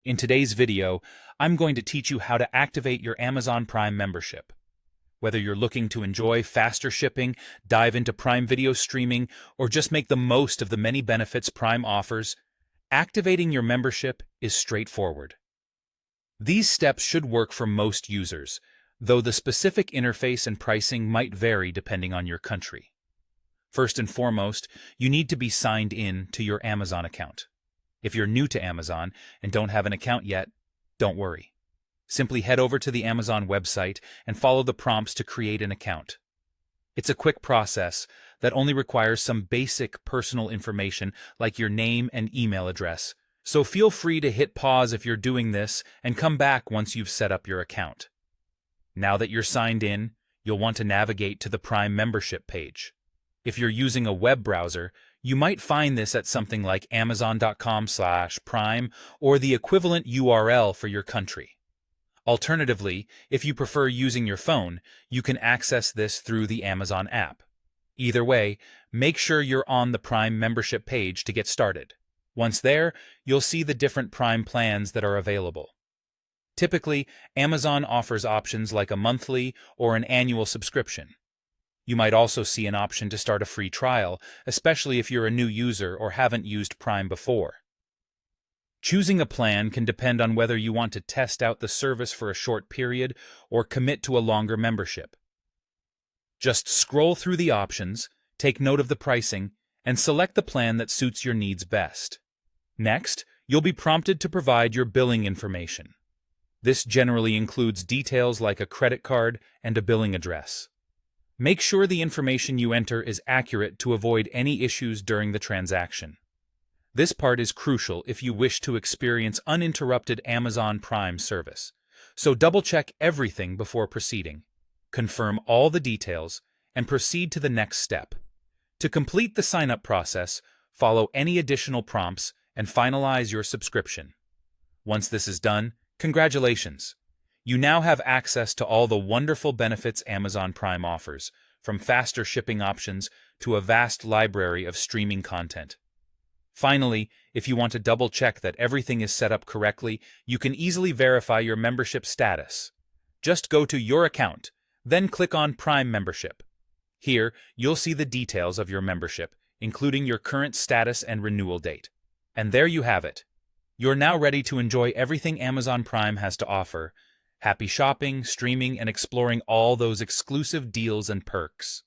In today's video, I'm going to teach you how to activate your Amazon Prime membership. Whether you're looking to enjoy faster shipping, dive into Prime Video streaming, or just make the most of the many benefits Prime offers, activating your membership is straightforward. These steps should work for most users, though the specific interface and pricing might vary depending on your country. First and foremost, you need to be signed in to your Amazon account. If you're new to Amazon and don't have an account yet, don't worry. Simply head over to the Amazon website and follow the prompts to create an account. It's a quick process that only requires some basic personal information like your name and email address, so feel free to hit pause if you're doing this and come back once you've set up your account. Now that you're signed in, you'll want to navigate to the Prime membership page. If you're using a web browser, you might find this at something like amazon.com/prime or the equivalent URL for your country. Alternatively, if you prefer using your phone, you can access this through the Amazon app. Either way, make sure you're on the Prime membership page to get started. Once there, you'll see the different Prime plans that are available. Typically, Amazon offers options like a monthly or an annual subscription. You might also see an option to start a free trial, especially if you're a new user or haven't used Prime before. Choosing a plan can depend on whether you want to test out the service for a short period or commit to a longer membership. Just scroll through the options, take note of the pricing, and select the plan that suits your needs best. Next, you'll be prompted to provide your billing information. This generally includes details like a credit card and a billing address. Make sure the information you enter is accurate to avoid any issues during the transaction. This part is crucial if you wish to experience uninterrupted Amazon Prime service, so double-check everything before proceeding. Confirm all the details, and proceed to the next step. To complete the sign-up process, follow any additional prompts and finalize your subscription. Once this is done, congratulations! You now have access to all the wonderful benefits Amazon Prime offers, from faster shipping options to a vast library of streaming content. Finally, if you want to double-check that everything is set up correctly, you can easily verify your membership status. Just go to your account, then click on Prime Membership. Here, you'll see the details of your membership, including your current status and renewal date. And there you have it. You're now ready to enjoy everything Amazon Prime has to offer. Happy shopping, streaming, and exploring all those exclusive deals and perks.